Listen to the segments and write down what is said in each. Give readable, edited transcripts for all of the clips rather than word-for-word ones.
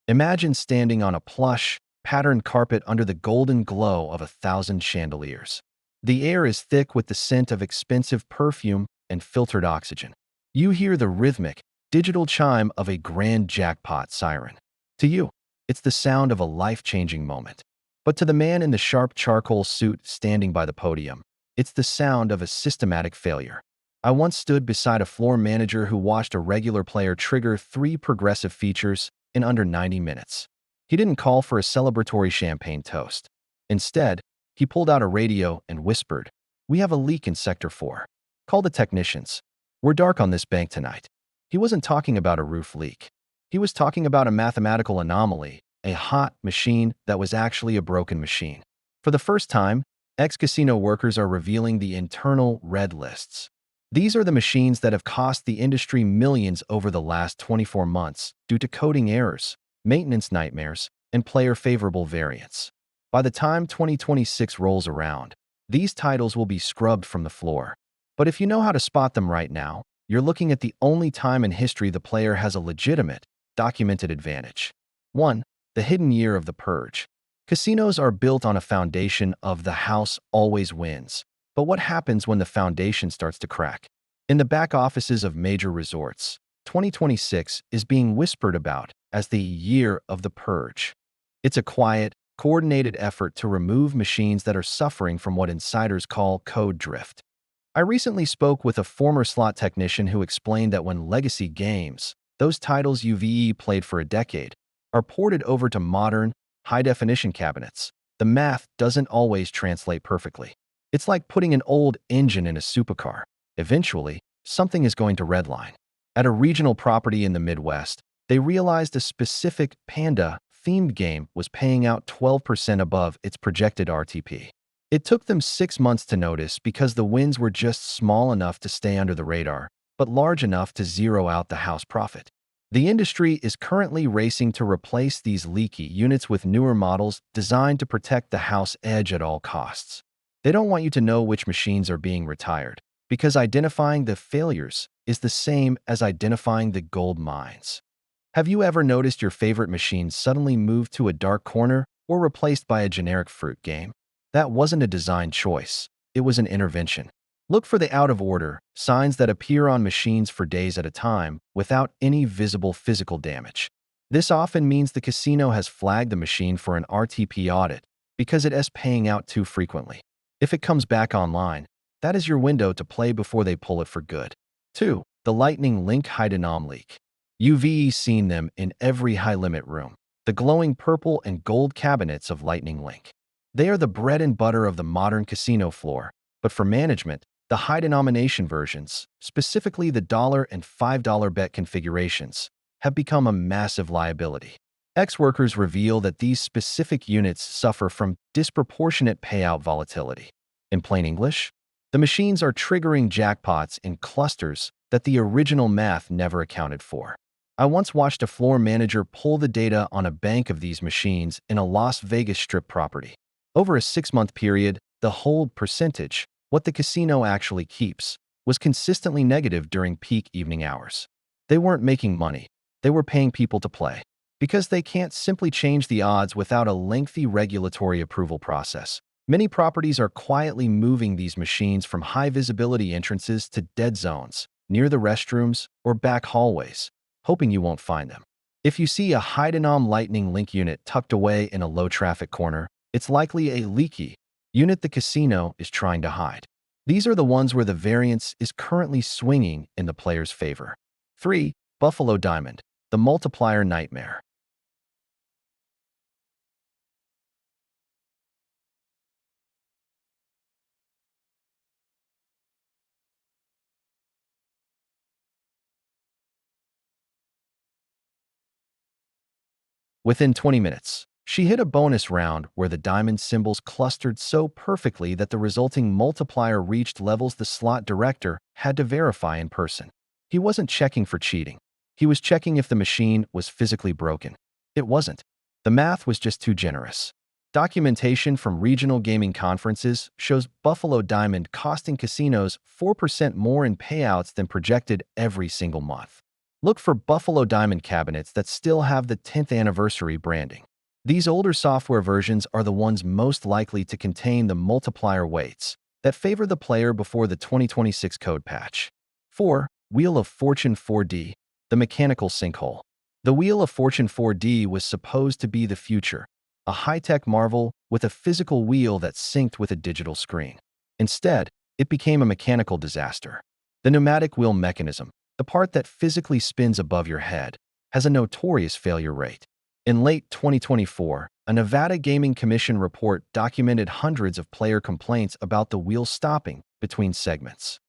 Imagine standing on a plush, patterned carpet under the golden glow of 1,000 chandeliers. The air is thick with the scent of expensive perfume and filtered oxygen. You hear the rhythmic, digital chime of a grand jackpot siren. To you, it's the sound of a life-changing moment. But to the man in the sharp charcoal suit standing by the podium, it's the sound of a systematic failure. I once stood beside a floor manager who watched a regular player trigger 3 progressive features in under 90 minutes. He didn't call for a celebratory champagne toast. Instead, he pulled out a radio and whispered, "We have a leak in Sector 4. Call the technicians. We're dark on this bank tonight." He wasn't talking about a roof leak. He was talking about a mathematical anomaly, a hot machine that was actually a broken machine. For the first time, ex-casino workers are revealing the internal red lists. These are the machines that have cost the industry millions over the last 24 months due to coding errors, maintenance nightmares, and player-favorable variants. By the time 2026 rolls around, these titles will be scrubbed from the floor. But if you know how to spot them right now, you're looking at the only time in history the player has a legitimate, documented advantage. 1. The hidden year of the Purge. Casinos are built on a foundation of the house always wins. But what happens when the foundation starts to crack? In the back offices of major resorts, 2026 is being whispered about as the year of the Purge. It's a quiet, coordinated effort to remove machines that are suffering from what insiders call code drift. I recently spoke with a former slot technician who explained that when legacy games, those titles you've played for a decade, are ported over to modern, high-definition cabinets, the math doesn't always translate perfectly. It's like putting an old engine in a supercar. Eventually, something is going to redline. At a regional property in the Midwest, they realized a specific Panda-themed game was paying out 12% above its projected RTP. It took them 6 months to notice because the wins were just small enough to stay under the radar, but large enough to zero out the house profit. The industry is currently racing to replace these leaky units with newer models designed to protect the house edge at all costs. They don't want you to know which machines are being retired, because identifying the failures is the same as identifying the gold mines. Have you ever noticed your favorite machine suddenly move to a dark corner or replaced by a generic fruit game? That wasn't a design choice. It was an intervention. Look for the out-of-order signs that appear on machines for days at a time without any visible physical damage. This often means the casino has flagged the machine for an RTP audit because it is paying out too frequently. If it comes back online, that is your window to play before they pull it for good. 2. The Lightning Link High-Denom Leak. You've seen them in every high-limit room. The glowing purple and gold cabinets of Lightning Link. They are the bread and butter of the modern casino floor, but for management, the high-denomination versions, specifically the $1 and $5 bet configurations, have become a massive liability. Ex-workers reveal that these specific units suffer from disproportionate payout volatility. In plain English, the machines are triggering jackpots in clusters that the original math never accounted for. I once watched a floor manager pull the data on a bank of these machines in a Las Vegas Strip property. Over a 6-month period, the hold percentage, what the casino actually keeps, was consistently negative during peak evening hours. They weren't making money. They were paying people to play. Because they can't simply change the odds without a lengthy regulatory approval process. Many properties are quietly moving these machines from high-visibility entrances to dead zones, near the restrooms or back hallways, hoping you won't find them. If you see a high-denom Lightning Link unit tucked away in a low-traffic corner, it's likely a leaky unit the casino is trying to hide. These are the ones where the variance is currently swinging in the player's favor. 3. Buffalo Diamond, the multiplier nightmare. Within 20 minutes, she hit a bonus round where the diamond symbols clustered so perfectly that the resulting multiplier reached levels the slot director had to verify in person. He wasn't checking for cheating. He was checking if the machine was physically broken. It wasn't. The math was just too generous. Documentation from regional gaming conferences shows Buffalo Diamond costing casinos 4% more in payouts than projected every single month. Look for Buffalo Diamond cabinets that still have the 10th anniversary branding. These older software versions are the ones most likely to contain the multiplier weights that favor the player before the 2026 code patch. 4. Wheel of Fortune 4D, the mechanical sinkhole. The Wheel of Fortune 4D was supposed to be the future, a high-tech marvel with a physical wheel that synced with a digital screen. Instead, it became a mechanical disaster. The pneumatic wheel mechanism, the part that physically spins above your head, has a notorious failure rate. In late 2024, a Nevada Gaming Commission report documented hundreds of player complaints about the wheel stopping between segments.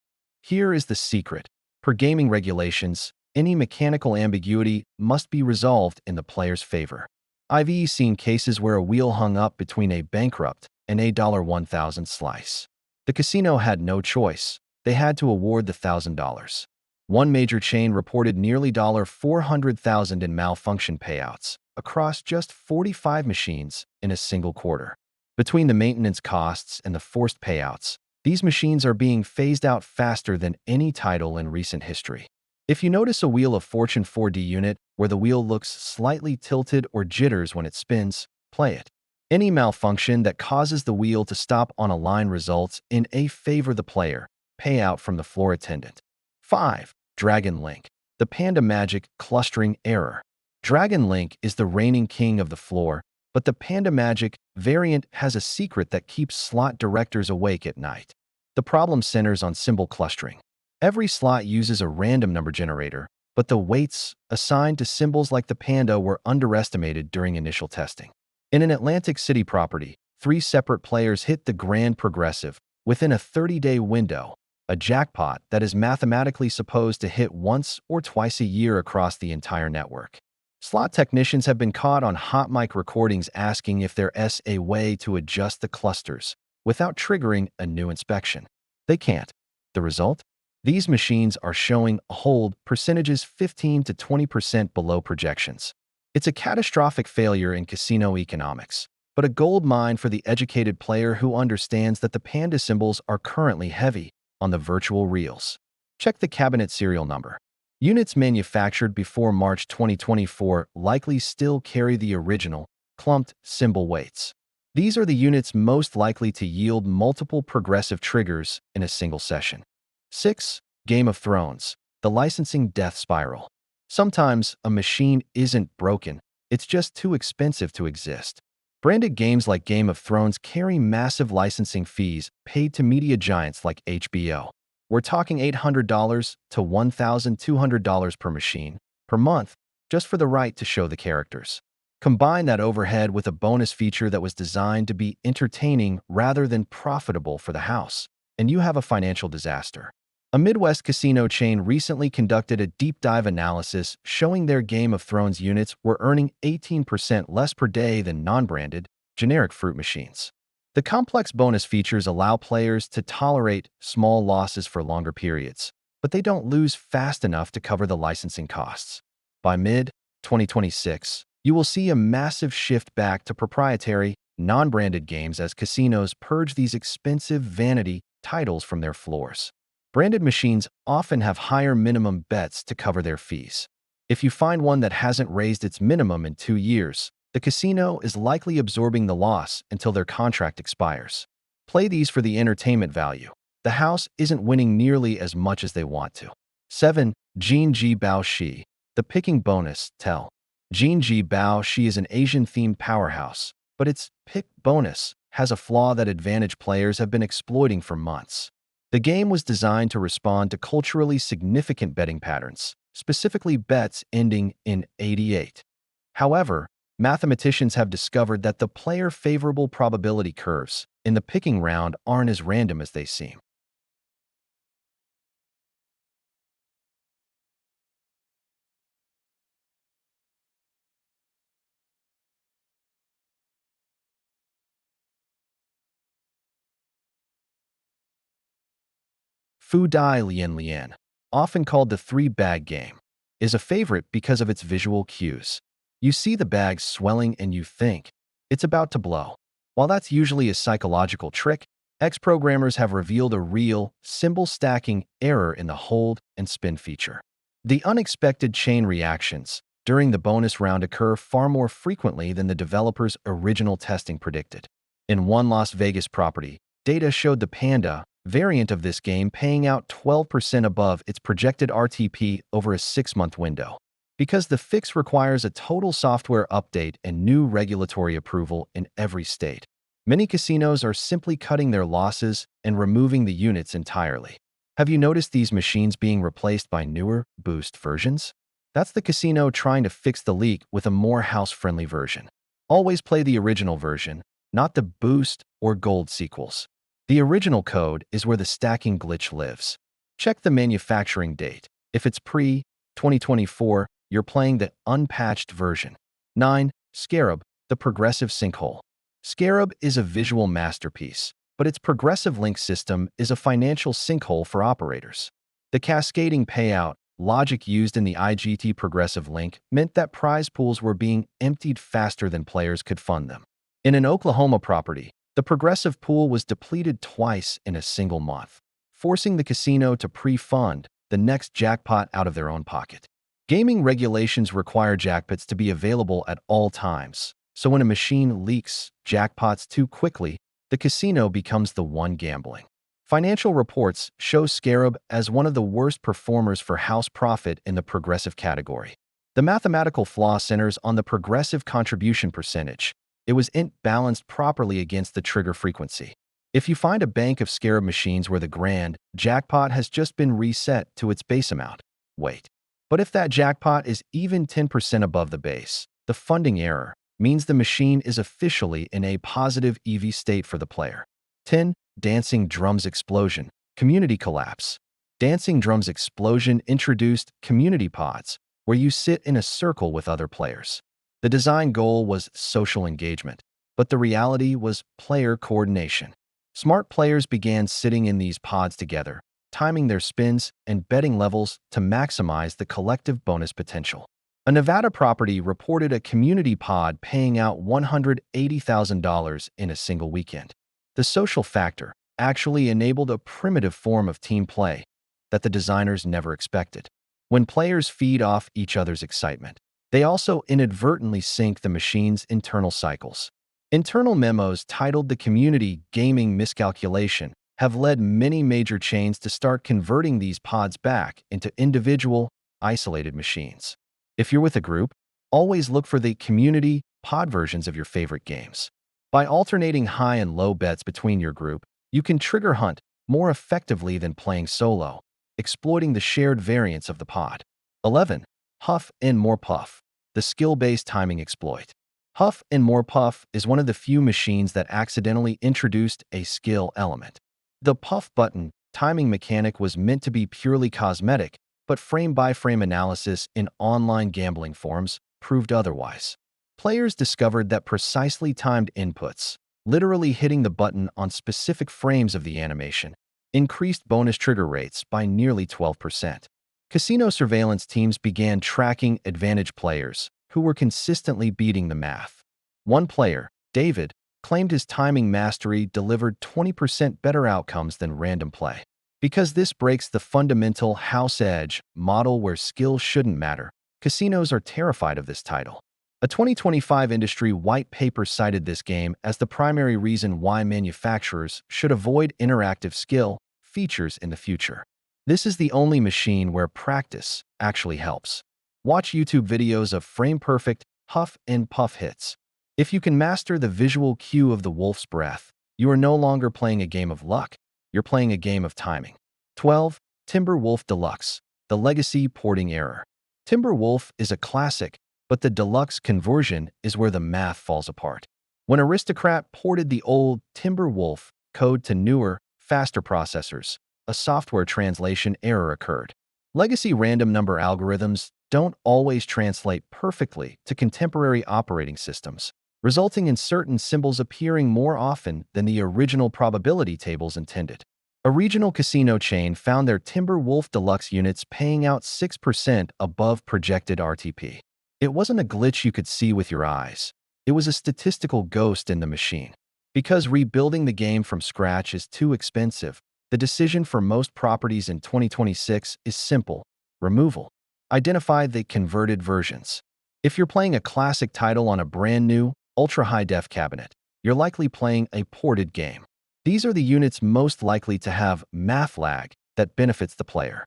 Here is the secret. Per gaming regulations, any mechanical ambiguity must be resolved in the player's favor. I've seen cases where a wheel hung up between a bankrupt and a $1,000 slice. The casino had no choice. They had to award the $1,000. One major chain reported nearly $400,000 in malfunction payouts across just 45 machines in a single quarter. Between the maintenance costs and the forced payouts, these machines are being phased out faster than any title in recent history. If you notice a Wheel of Fortune 4D unit where the wheel looks slightly tilted or jitters when it spins, play it. Any malfunction that causes the wheel to stop on a line results in a favor the player payout from the floor attendant. 5. Dragon Link, the Panda Magic clustering error. Dragon Link is the reigning king of the floor, but the Panda Magic variant has a secret that keeps slot directors awake at night. The problem centers on symbol clustering. Every slot uses a random number generator, but the weights assigned to symbols like the panda were underestimated during initial testing. In an Atlantic City property, 3 separate players hit the grand progressive within a 30-day window, a jackpot that is mathematically supposed to hit once or twice a year across the entire network. Slot technicians have been caught on hot mic recordings asking if there's a way to adjust the clusters without triggering a new inspection. They can't. The result? These machines are showing hold percentages 15 to 20% below projections. It's a catastrophic failure in casino economics, but a gold mine for the educated player who understands that the panda symbols are currently heavy on the virtual reels. Check the cabinet serial number. Units manufactured before March 2024 likely still carry the original, clumped symbol weights. These are the units most likely to yield multiple progressive triggers in a single session. 6. Game of Thrones, the licensing death spiral. Sometimes a machine isn't broken, it's just too expensive to exist. Branded games like Game of Thrones carry massive licensing fees paid to media giants like HBO. We're talking $800 to $1,200 per machine, per month, just for the right to show the characters. Combine that overhead with a bonus feature that was designed to be entertaining rather than profitable for the house, and you have a financial disaster. A Midwest casino chain recently conducted a deep dive analysis showing their Game of Thrones units were earning 18% less per day than non-branded, generic fruit machines. The complex bonus features allow players to tolerate small losses for longer periods, but they don't lose fast enough to cover the licensing costs. By mid-2026, you will see a massive shift back to proprietary, non-branded games as casinos purge these expensive vanity titles from their floors. Branded machines often have higher minimum bets to cover their fees. If you find one that hasn't raised its minimum in 2 years, the casino is likely absorbing the loss until their contract expires. Play these for the entertainment value. The house isn't winning nearly as much as they want to. 7. Jin Ji Bao Shi, the picking bonus tell. Jin Ji Bao Shi is an Asian-themed powerhouse, but its pick bonus has a flaw that advantage players have been exploiting for months. The game was designed to respond to culturally significant betting patterns, specifically bets ending in 88. However, mathematicians have discovered that the player-favorable probability curves in the picking round aren't as random as they seem. Fu Dai Lian Lian, often called the three-bag game, is a favorite because of its visual cues. You see the bags swelling and you think, it's about to blow. While that's usually a psychological trick, ex-programmers have revealed a real, symbol stacking error in the hold and spin feature. The unexpected chain reactions during the bonus round occur far more frequently than the developer's original testing predicted. In one Las Vegas property, data showed the Panda variant of this game paying out 12% above its projected RTP over a 6-month window. Because the fix requires a total software update and new regulatory approval in every state, many casinos are simply cutting their losses and removing the units entirely. Have you noticed these machines being replaced by newer, boost versions? That's the casino trying to fix the leak with a more house-friendly version. Always play the original version, not the boost or gold sequels. The original code is where the stacking glitch lives. Check the manufacturing date. If it's pre-2024, you're playing the unpatched version. 9. Scarab, the progressive sinkhole. Scarab is a visual masterpiece, but its progressive link system is a financial sinkhole for operators. The cascading payout logic used in the IGT progressive link meant that prize pools were being emptied faster than players could fund them. In an Oklahoma property, the progressive pool was depleted twice in a single month, forcing the casino to pre-fund the next jackpot out of their own pocket. Gaming regulations require jackpots to be available at all times, so when a machine leaks jackpots too quickly, the casino becomes the one gambling. Financial reports show Scarab as one of the worst performers for house profit in the progressive category. The mathematical flaw centers on the progressive contribution percentage. It was balanced properly against the trigger frequency. If you find a bank of Scarab machines where the grand jackpot has just been reset to its base amount, wait. But if that jackpot is even 10% above the base, the funding error means the machine is officially in a positive EV state for the player. 10. Dancing Drums Explosion. Community Collapse. Dancing Drums Explosion introduced community pods, where you sit in a circle with other players. The design goal was social engagement, but the reality was player coordination. Smart players began sitting in these pods together, timing their spins and betting levels to maximize the collective bonus potential. A Nevada property reported a community pod paying out $180,000 in a single weekend. The social factor actually enabled a primitive form of team play that the designers never expected. When players feed off each other's excitement, they also inadvertently sync the machine's internal cycles. Internal memos titled "The Community Gaming Miscalculation" have led many major chains to start converting these pods back into individual, isolated machines. If you're with a group, always look for the community pod versions of your favorite games. By alternating high and low bets between your group, you can trigger hunt more effectively than playing solo, exploiting the shared variance of the pod. 11. Huff and More Puff, the skill-based timing exploit. Huff and More Puff is one of the few machines that accidentally introduced a skill element. The puff button timing mechanic was meant to be purely cosmetic, but frame-by-frame analysis in online gambling forums proved otherwise. Players discovered that precisely timed inputs, literally hitting the button on specific frames of the animation, increased bonus trigger rates by nearly 12%. Casino surveillance teams began tracking advantage players who were consistently beating the math. One player, David, claimed his timing mastery delivered 20% better outcomes than random play. Because this breaks the fundamental house edge model where skill shouldn't matter, casinos are terrified of this title. A 2025 industry white paper cited this game as the primary reason why manufacturers should avoid interactive skill features in the future. This is the only machine where practice actually helps. Watch YouTube videos of frame-perfect huff and puff hits. If you can master the visual cue of the wolf's breath, you are no longer playing a game of luck. You're playing a game of timing. 12. Timber Wolf Deluxe, the legacy porting error. Timber Wolf is a classic, but the deluxe conversion is where the math falls apart. When Aristocrat ported the old Timber Wolf code to newer, faster processors, a software translation error occurred. Legacy random number algorithms don't always translate perfectly to contemporary operating systems, resulting in certain symbols appearing more often than the original probability tables intended. A regional casino chain found their Timber Wolf Deluxe units paying out 6% above projected RTP. It wasn't a glitch you could see with your eyes. It was a statistical ghost in the machine. Because rebuilding the game from scratch is too expensive, the decision for most properties in 2026 is simple: removal. Identify the converted versions. If you're playing a classic title on a brand new, ultra-high-def cabinet, you're likely playing a ported game. These are the units most likely to have math lag that benefits the player.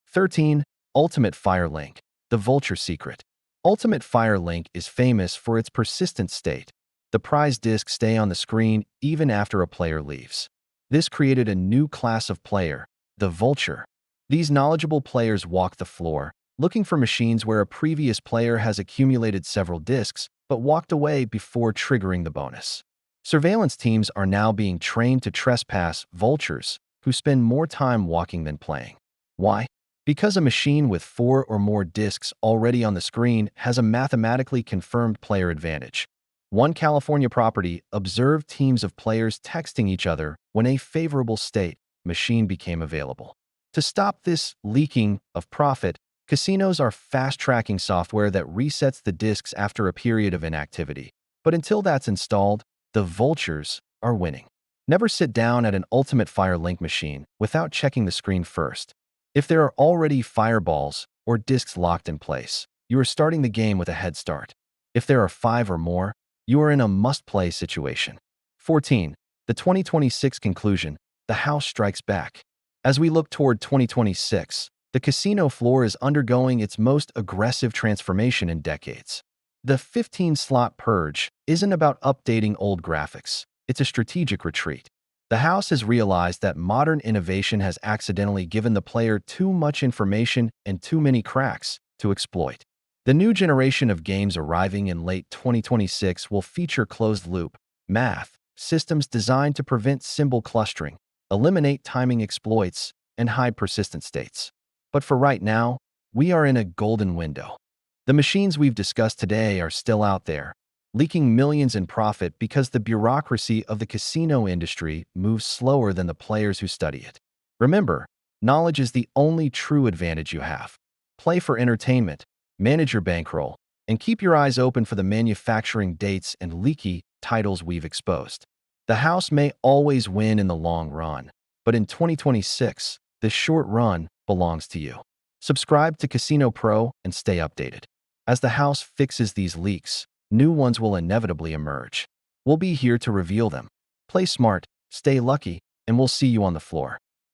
13. Ultimate Fire Link, the Vulture Secret. Ultimate Fire Link is famous for its persistent state. The prize discs stay on the screen even after a player leaves. This created a new class of player, the Vulture. These knowledgeable players walk the floor, looking for machines where a previous player has accumulated several discs but walked away before triggering the bonus. Surveillance teams are now being trained to trespass vultures who spend more time walking than playing. Why? Because a machine with 4 or more discs already on the screen has a mathematically confirmed player advantage. One California property observed teams of players texting each other when a favorable state machine became available. To stop this leaking of profit, casinos are fast-tracking software that resets the discs after a period of inactivity. But until that's installed, the vultures are winning. Never sit down at an Ultimate Fire Link machine without checking the screen first. If there are already fireballs or discs locked in place, you are starting the game with a head start. If there are 5 or more, you are in a must-play situation. 14. The 2026 conclusion, the house strikes back. As we look toward 2026, the casino floor is undergoing its most aggressive transformation in decades. The 15-slot Purge isn't about updating old graphics. It's a strategic retreat. The house has realized that modern innovation has accidentally given the player too much information and too many cracks to exploit. The new generation of games arriving in late 2026 will feature closed-loop math systems designed to prevent symbol clustering, eliminate timing exploits, and hide persistent states. But for right now, we are in a golden window. The machines we've discussed today are still out there, leaking millions in profit because the bureaucracy of the casino industry moves slower than the players who study it. Remember, knowledge is the only true advantage you have. Play for entertainment, manage your bankroll, and keep your eyes open for the manufacturing dates and leaky titles we've exposed. The house may always win in the long run, but in 2026, the short run belongs to you. Subscribe to Casino Pro and stay updated. As the house fixes these leaks, new ones will inevitably emerge. We'll be here to reveal them. Play smart, stay lucky, and we'll see you on the floor.